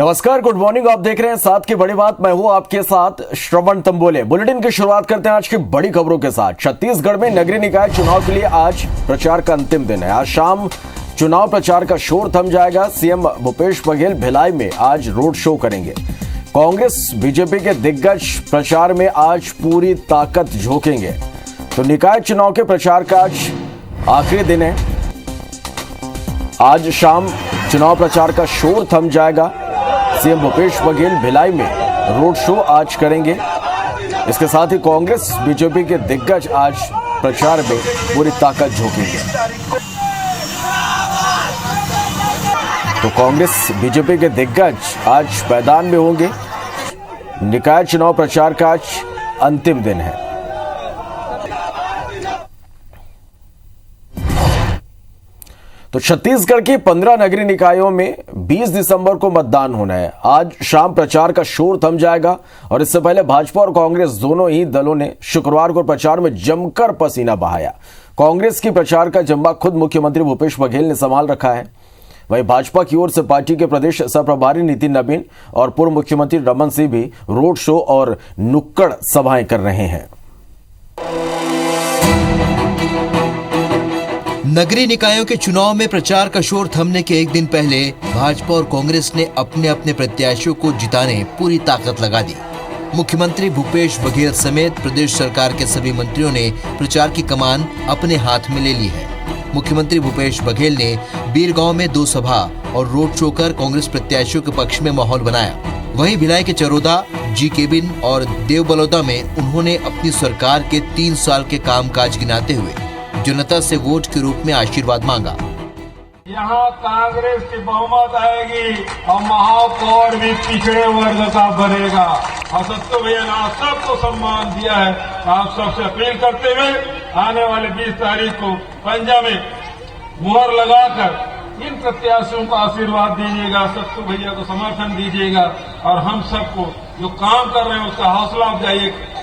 नमस्कार, good morning. आप देख रहे हैं साथ की बड़ी बात। मैं हूं आपके साथ श्रवण तंबोले। बुलेटिन की शुरुआत करते हैं आज की बड़ी खबरों के साथ। छत्तीसगढ़ में नगरीय निकाय चुनाव के लिए आज प्रचार का अंतिम दिन है। आज शाम चुनाव प्रचार का शोर थम जाएगा। सीएम भूपेश बघेल भिलाई में आज रोड शो करेंगे। कांग्रेस बीजेपी के दिग्गज प्रचार में आज पूरी ताकत झोंकेंगे। तो निकाय चुनाव के प्रचार का आज आखिरी दिन है। आज शाम चुनाव प्रचार का शोर थम जाएगा। सीएम भूपेश बघेल भिलाई में रोड शो आज करेंगे। इसके साथ ही कांग्रेस बीजेपी के दिग्गज आज प्रचार में पूरी ताकत झोंकेंगे। तो कांग्रेस बीजेपी के दिग्गज आज मैदान में होंगे। निकाय चुनाव प्रचार का आज अंतिम दिन है। तो छत्तीसगढ़ की 15 नगरीय निकायों में 20 दिसंबर को मतदान होना है। आज शाम प्रचार का शोर थम जाएगा और इससे पहले भाजपा और कांग्रेस दोनों ही दलों ने शुक्रवार को प्रचार में जमकर पसीना बहाया। कांग्रेस की प्रचार का जम्बा खुद मुख्यमंत्री भूपेश बघेल ने संभाल रखा है। वहीं भाजपा की ओर से पार्टी के प्रदेश सह प्रभारी नितिन नवीन और पूर्व मुख्यमंत्री रमन सिंह भी रोड शो और नुक्कड़ सभाएं कर रहे हैं। नगरीय निकायों के चुनाव में प्रचार का शोर थमने के एक दिन पहले भाजपा और कांग्रेस ने अपने अपने प्रत्याशियों को जिताने पूरी ताकत लगा दी। मुख्यमंत्री भूपेश बघेल समेत प्रदेश सरकार के सभी मंत्रियों ने प्रचार की कमान अपने हाथ में ले ली है। मुख्यमंत्री भूपेश बघेल ने बीरगांव में 2 सभा और रोड शो कर कांग्रेस प्रत्याशियों के पक्ष में माहौल बनाया। वहीं भिलाई के चरोदा, जी केबिन और देवबलौदा में उन्होंने अपनी सरकार के 3 साल के कामकाज गिनाते हुए जनता से वोट के रूप में आशीर्वाद मांगा। यहाँ कांग्रेस की बहुमत आएगी और महापौर भी पिछड़े वर्ग का बनेगा। और सत्तू भैया ने आप सबको सम्मान दिया है। आप सबसे अपील करते हुए आने वाले 20 तारीख को पंजा में मुहर लगाकर इन प्रत्याशियों को आशीर्वाद दीजिएगा, सत्तू भैया को समर्थन दीजिएगा और हम सबको जो काम कर रहे हैं उसका हौसला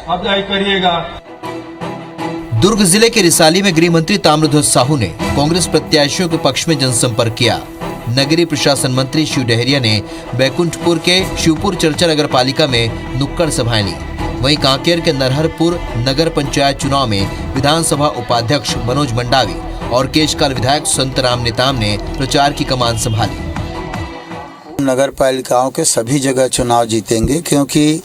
अफजाई करिएगा। दुर्ग जिले के रिसाली में गृह मंत्री ताम्रध्वज साहू ने कांग्रेस प्रत्याशियों के पक्ष में जनसंपर्क किया। नगरीय प्रशासन मंत्री शिव डहरिया ने बैकुंठपुर के शिवपुर चर्चा नगर पालिका में नुक्कड़ सभाएं ली। वहीं कांकेर के नरहरपुर नगर पंचायत चुनाव में विधानसभा उपाध्यक्ष मनोज मंडावी और केशकाल विधायक संतराम नेताम ने प्रचार की कमान संभाली। नगर पालिकाओं के सभी जगह चुनाव जीतेंगे, क्योंकि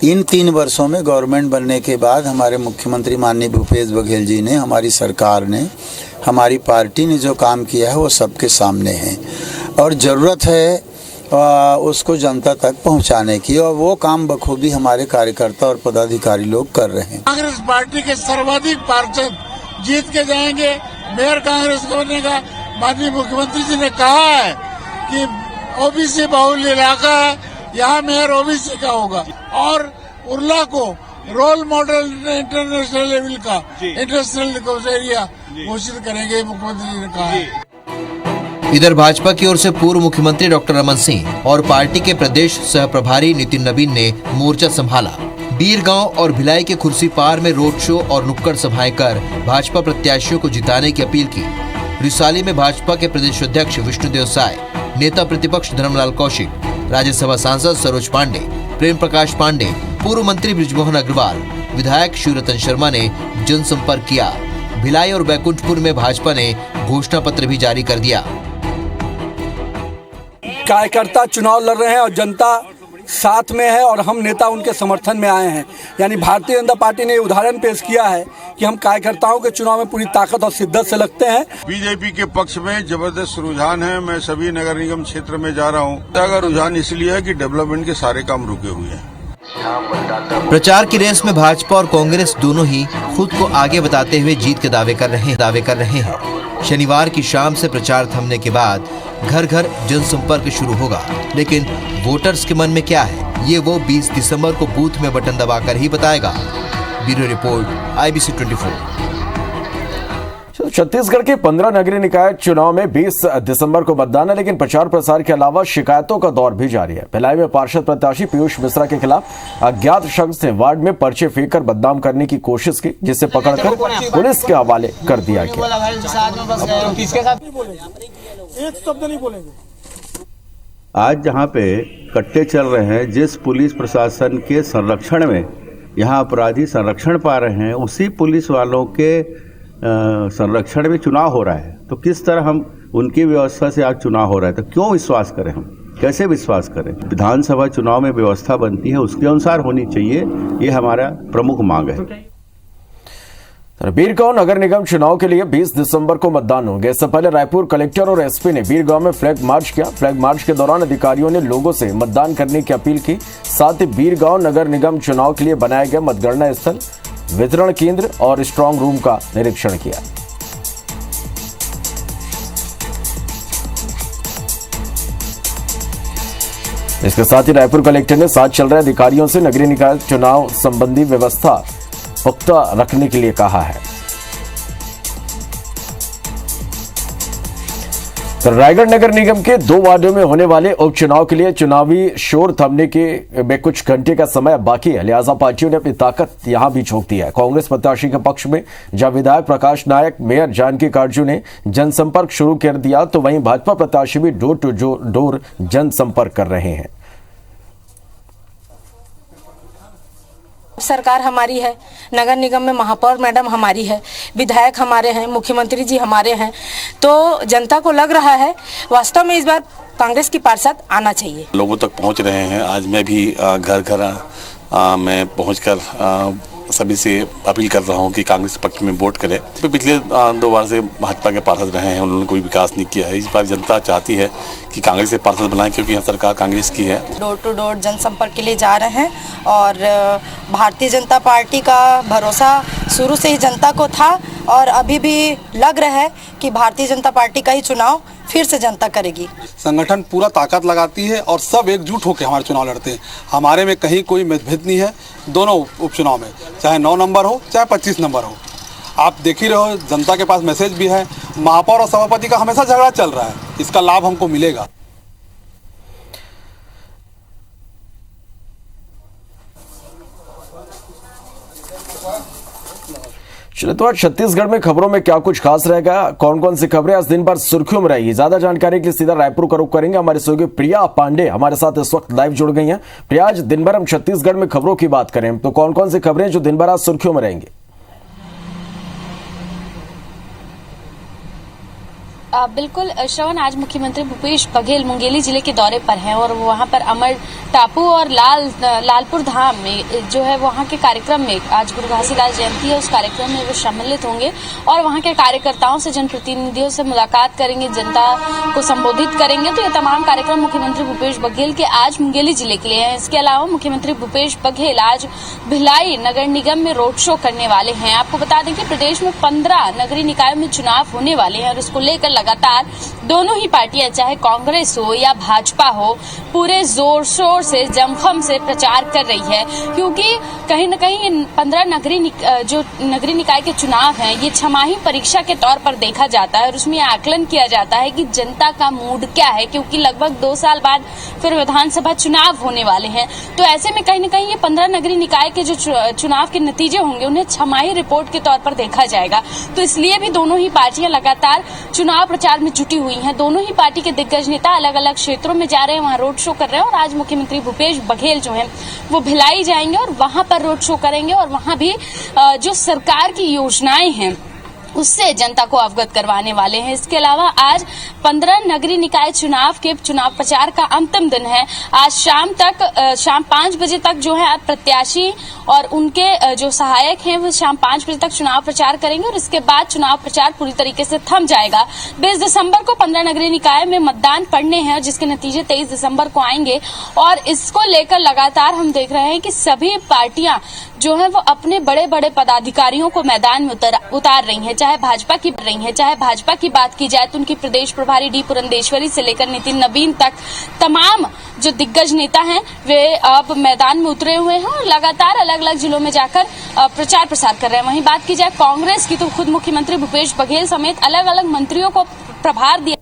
इन 3 वर्षों में गवर्नमेंट बनने के बाद हमारे मुख्यमंत्री माननीय भूपेश बघेल जी ने, हमारी सरकार ने, हमारी पार्टी ने जो काम किया है वो सबके सामने है और ज़रूरत है उसको जनता तक पहुंचाने की, और वो काम बखूबी हमारे कार्यकर्ता और पदाधिकारी लोग कर रहे हैं। कांग्रेस पार्टी के सर्वाधिक पार्षद जीत के जाएंगे। मेयर कांग्रेस को बनेगा। माननीय मुख्यमंत्री जी ने कहा है कि ओबीसी बहुल इलाका है, यहाँ मेयर ओबीसी का होगा और उर्ला को रोल मॉडल इंटरनेशनल लेवल का इंडस्ट्रियल एरिया घोषित करेंगे, मुख्यमंत्री जी ने कहा है। इधर भाजपा की ओर से पूर्व मुख्यमंत्री डॉक्टर रमन सिंह और पार्टी के प्रदेश सह प्रभारी नितिन नवीन ने मोर्चा संभाला। बीरगांव और भिलाई के खुर्सीपार में रोड शो और नुक्कड़ सभाएं कर भाजपा प्रत्याशियों को जिताने की अपील की। रिसाली में भाजपा के प्रदेश अध्यक्ष विष्णुदेव साय, नेता प्रतिपक्ष धर्मलाल कौशिक, राज्यसभा सांसद सरोज पांडे, प्रेम प्रकाश पांडे, पूर्व मंत्री बृजमोहन अग्रवाल, विधायक शिवरतन शर्मा ने जनसंपर्क किया। भिलाई और बैकुंठपुर में भाजपा ने घोषणा पत्र भी जारी कर दिया। कार्यकर्ता चुनाव लड़ रहे हैं और जनता साथ में है और हम नेता उनके समर्थन में आए हैं। यानी भारतीय जनता पार्टी ने उदाहरण पेश किया है कि हम कार्यकर्ताओं के चुनाव में पूरी ताकत और शिद्दत से लगते हैं। बीजेपी के पक्ष में जबरदस्त रुझान है। मैं सभी नगर निगम क्षेत्र में जा रहा हूँ। का रुझान इसलिए है कि डेवलपमेंट के सारे काम रुके हुए हैं। प्रचार की रेस में भाजपा और कांग्रेस दोनों ही खुद को आगे बताते हुए जीत के दावे कर रहे हैं। शनिवार की शाम से प्रचार थमने के बाद घर घर जनसंपर्क शुरू होगा, लेकिन वोटर्स के मन में क्या है ये वो 20 दिसंबर को बूथ में बटन दबाकर ही बताएगा। Bureau report, IBC 24। छत्तीसगढ़ के 15 नगरीय निकाय चुनाव में 20 दिसंबर को मतदान है, लेकिन प्रचार प्रसार के अलावा शिकायतों का दौर भी जारी है। भिलाई में पार्षद प्रत्याशी पीयूष मिश्रा के खिलाफ अज्ञात शख्स ने वार्ड में पर्चे फेंककर बदनाम करने की कोशिश की, जिसे पकड़कर पुलिस के हवाले कर दिया गया। एक शब्द नहीं बोलेंगे। आज जहाँ पे कट्टे चल रहे हैं, जिस पुलिस प्रशासन के संरक्षण में यहाँ अपराधी संरक्षण पा रहे हैं, उसी पुलिस वालों के संरक्षण में चुनाव हो रहा है। तो किस तरह हम उनकी व्यवस्था से आज चुनाव हो रहा है, तो क्यों विश्वास करें, हम कैसे विश्वास करें? विधानसभा चुनाव में व्यवस्था बनती है, उसके अनुसार होनी चाहिए, ये हमारा प्रमुख मांग है। बीरगांव नगर निगम चुनाव के लिए 20 दिसंबर को मतदान होंगे। इससे पहले रायपुर कलेक्टर और एसपी ने बीरगांव में फ्लैग मार्च किया। फ्लैग मार्च के दौरान अधिकारियों ने लोगों से मतदान करने की अपील की। साथ ही बीरगांव नगर निगम चुनाव के लिए बनाए गए मतगणना स्थल, वितरण केंद्र और स्ट्रांग रूम का निरीक्षण किया। इसके साथ ही रायपुर कलेक्टर ने साथ चल रहे अधिकारियों से नगरीय निकाय चुनाव संबंधी व्यवस्था पुख्ता रखने के लिए कहा है। तो रायगढ़ नगर निगम के 2 वार्डों में होने वाले उपचुनाव के लिए चुनावी शोर थमने के में कुछ घंटे का समय बाकी है, लिहाजा पार्टियों ने अपनी ताकत यहां भी झोंक दी है। कांग्रेस प्रत्याशी के पक्ष में जहां विधायक प्रकाश नायक, मेयर जानकी काटजू ने जनसंपर्क शुरू कर दिया, तो वहीं भाजपा प्रत्याशी भी डोर टू डोर जनसंपर्क कर रहे हैं। सरकार हमारी है, नगर निगम में महापौर मैडम हमारी है, विधायक हमारे हैं, मुख्यमंत्री जी हमारे हैं, तो जनता को लग रहा है वास्तव में इस बार कांग्रेस की पार्षद आना चाहिए। लोगों तक पहुंच रहे हैं। आज मैं भी घर घर में पहुंचकर सभी से अपील कर रहा हूं कि कांग्रेस पक्ष में वोट करें। पिछले 2 बार से भाजपा के पार्षद रहे हैं, उन्होंने कोई विकास नहीं किया है। इस बार जनता चाहती है कि कांग्रेस से पार्षद बनाएं, क्योंकि यहाँ सरकार कांग्रेस की है। डोर टू डोर जनसंपर्क के लिए जा रहे हैं और भारतीय जनता पार्टी का भरोसा शुरू से ही जनता को था और अभी भी लग रहा है कि भारतीय जनता पार्टी का ही चुनाव फिर से जनता करेगी। संगठन पूरा ताकत लगाती है और सब एकजुट होकर हमारे चुनाव लड़ते हैं। हमारे में कहीं कोई मतभेद नहीं है। दोनों उपचुनाव में चाहे 9 नंबर हो चाहे 25 नंबर हो, आप देख ही रहे हो, जनता के पास मैसेज भी है। महापौर और सभापति का हमेशा झगड़ा चल रहा है, इसका लाभ हमको मिलेगा। चलिए तो आज छत्तीसगढ़ में खबरों में क्या कुछ खास रहेगा, कौन कौन सी खबरें आज दिन भर सुर्खियों में रहेगी, ज्यादा जानकारी के लिए सीधा रायपुर का रुख करेंगे। हमारे सहयोगी प्रिया पांडे हमारे साथ इस वक्त लाइव जुड़ गई हैं। प्रिया, आज दिन भर हम छत्तीसगढ़ में खबरों की बात करें तो कौन कौन सी खबरें जो दिन भर आज सुर्खियों में रहेंगी? बिल्कुल श्रवण, आज मुख्यमंत्री भूपेश बघेल मुंगेली जिले के दौरे पर हैं और वहां पर अमर टापू और लालपुर धाम में जो है वहां के कार्यक्रम में आज गुरु घासीदास जयंती है, उस कार्यक्रम में वो सम्मिलित होंगे और वहां के कार्यकर्ताओं से, जनप्रतिनिधियों से मुलाकात करेंगे, जनता को संबोधित करेंगे। तो ये तमाम कार्यक्रम मुख्यमंत्री भूपेश बघेल के आज मुंगेली जिले के लिए हैं। इसके अलावा मुख्यमंत्री भूपेश बघेल आज भिलाई नगर निगम में रोड शो करने वाले हैं। आपको बता दें कि प्रदेश में 15 नगरीय निकायों में चुनाव होने वाले हैं और इसको लेकर लगातार दोनों ही पार्टियां, चाहे कांग्रेस हो या भाजपा हो, पूरे जोर शोर से जमखम से प्रचार कर रही है, क्योंकि कहीं न कहीं 15 नगरीय निकाय के चुनाव हैं, ये छमाही परीक्षा के तौर पर देखा जाता है और उसमें आकलन किया जाता है कि जनता का मूड क्या है, क्योंकि लगभग 2 साल बाद फिर विधानसभा चुनाव होने वाले हैं। तो ऐसे में कहीं न कहीं ये 15 नगरीय निकाय के जो चुनाव के नतीजे होंगे उन्हें छमाही रिपोर्ट के तौर पर देखा जाएगा। तो इसलिए भी दोनों ही पार्टियां लगातार चुनाव प्रचार में जुटी हुई हैं। दोनों ही पार्टी के दिग्गज नेता अलग अलग क्षेत्रों में जा रहे हैं, वहां रोड शो कर रहे हैं और आज मुख्यमंत्री भूपेश बघेल जो हैं वो भिलाई जाएंगे और वहां पर रोड शो करेंगे और वहां भी जो सरकार की योजनाएं हैं उससे जनता को अवगत करवाने वाले हैं। इसके अलावा आज 15 नगरीय निकाय चुनाव के चुनाव प्रचार का अंतिम दिन है। आज शाम 5 बजे तक जो है प्रत्याशी और उनके जो सहायक हैं वो शाम 5 बजे तक चुनाव प्रचार करेंगे और इसके बाद चुनाव प्रचार पूरी तरीके से थम जाएगा। 20 दिसंबर को 15 नगरीय निकाय में मतदान पड़ने हैं जिसके नतीजे 23 दिसंबर को आएंगे और इसको लेकर लगातार हम देख रहे हैं कि सभी पार्टियां जो है वो अपने बड़े बड़े पदाधिकारियों को मैदान में उतार रही हैं। चाहे भाजपा की बात की जाए तो उनकी प्रदेश प्रभारी डी पुरंदेश्वरी से लेकर नितिन नवीन तक तमाम जो दिग्गज नेता हैं वे अब मैदान में उतरे हुए हैं और लगातार अलग अलग जिलों में जाकर प्रचार प्रसार कर रहे हैं। वहीं बात की जाए कांग्रेस की तो खुद मुख्यमंत्री भूपेश बघेल समेत अलग अलग मंत्रियों को प्रभार दिया,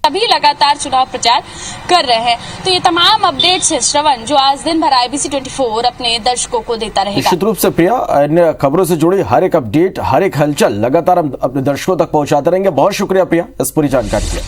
सभी लगातार चुनाव प्रचार कर रहे हैं। तो ये तमाम अपडेट्स है श्रवण जो आज दिन भर IBC 24 अपने दर्शकों को देता रहेगा। निश्चित रूप से प्रिया, इन खबरों से जुड़ी हर एक अपडेट, हर एक हलचल लगातार हम अपने दर्शकों तक पहुंचाते रहेंगे। बहुत शुक्रिया प्रिया इस पूरी जानकारी के लिए।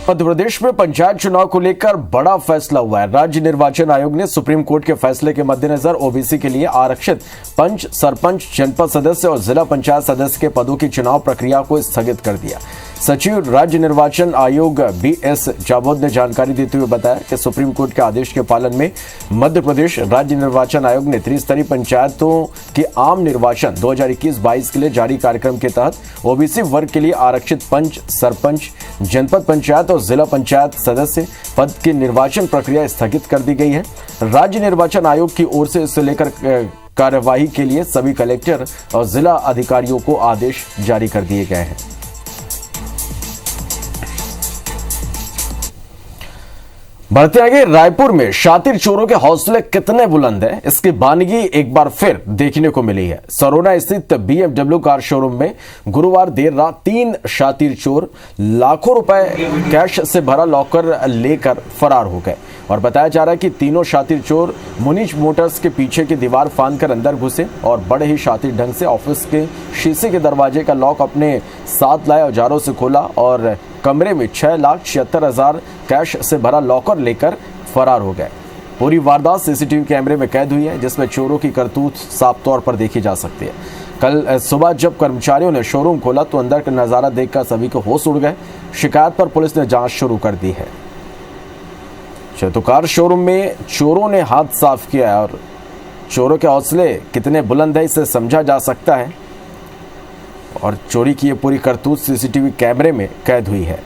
मध्य प्रदेश में पंचायत चुनाव को लेकर बड़ा फैसला हुआ है। राज्य निर्वाचन आयोग ने सुप्रीम कोर्ट के फैसले के मद्देनजर ओबीसी के लिए आरक्षित पंच, सरपंच, जनपद सदस्य और जिला पंचायत सदस्य के पदों की चुनाव प्रक्रिया को स्थगित कर दिया। सचिव राज्य निर्वाचन आयोग BS जावोद ने जानकारी देते हुए बताया कि सुप्रीम कोर्ट के आदेश के पालन में मध्य प्रदेश राज्य निर्वाचन आयोग ने त्रिस्तरीय पंचायतों के आम निर्वाचन 2021-22 के लिए जारी कार्यक्रम के तहत ओबीसी वर्ग के लिए आरक्षित पंच, सरपंच, जनपद पंचायत और जिला पंचायत सदस्य पद की निर्वाचन प्रक्रिया स्थगित कर दी गई है। राज्य निर्वाचन आयोग की ओर से इसे लेकर कार्यवाही के लिए सभी कलेक्टर और जिला अधिकारियों को आदेश जारी कर दिए गए हैं। बढ़ते आगे, रायपुर में शातिर चोरों के हौसले कितने बुलंद हैं, इसकी बानगी एक बार फिर देखने को मिली है। सरोना स्थित BMW कार शोरूम में गुरुवार देर रात 3 शातिर चोर लाखों रुपए कैश से भरा लॉकर लेकर फरार हो गए और बताया जा रहा है कि तीनों शातिर चोर मुनीज मोटर्स के पीछे की दीवार फांदकर अंदर घुसे और बड़े ही शातिर ढंग से ऑफिस के शीशे के दरवाजे का लॉक अपने साथ लाए औजारों से खोला और कमरे में 6,76,000 कैश से भरा लॉकर लेकर फरार हो गए। पूरी वारदात CCTV कैमरे में कैद हुई है, जिसमें चोरों की करतूत साफ तौर पर देखी जा सकती है। कल सुबह जब कर्मचारियों ने शोरूम खोला तो अंदर का नजारा देखकर सभी को होश उड़ गए। शिकायत पर पुलिस ने जांच शुरू कर दी है। तो कार शोरूम में चोरों ने हाथ साफ किया है और चोरों के हौसले कितने बुलंद है इसे समझा जा सकता है और चोरी की ये पूरी करतूत CCTV कैमरे में कैद हुई है।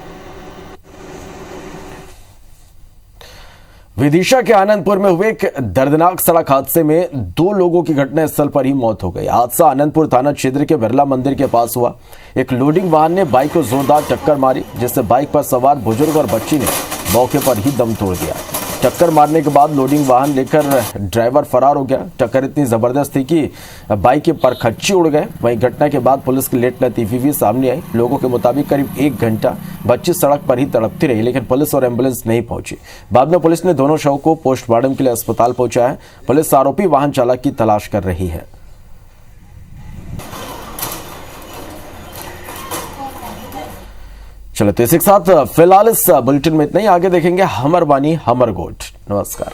विदिशा के आनंदपुर में हुए एक दर्दनाक सड़क हादसे में 2 लोगों की घटनास्थल पर ही मौत हो गई। हादसा आनंदपुर थाना क्षेत्र के बिरला मंदिर के पास हुआ। एक लोडिंग वाहन ने बाइक को जोरदार टक्कर मारी, जिससे बाइक पर सवार बुजुर्ग और बच्ची ने मौके पर ही दम तोड़ दिया। टक्कर मारने के बाद लोडिंग वाहन लेकर ड्राइवर फरार हो गया। टक्कर इतनी जबरदस्त थी कि बाइक के परखच्चे उड़ गए। वहीं घटना के बाद पुलिस की लेट लतीफी भी सामने आई। लोगों के मुताबिक करीब 1 घंटा बच्ची सड़क पर ही तड़पती रही, लेकिन पुलिस और एम्बुलेंस नहीं पहुंची। बाद में पुलिस ने दोनों शव को पोस्टमार्टम के लिए अस्पताल पहुंचाया। पुलिस आरोपी वाहन चालक की तलाश कर रही है। चलो तो इसी के साथ फिलहाल इस बुलेटिन में इतना ही। आगे देखेंगे हमर वाणी हमर गोठ। नमस्कार।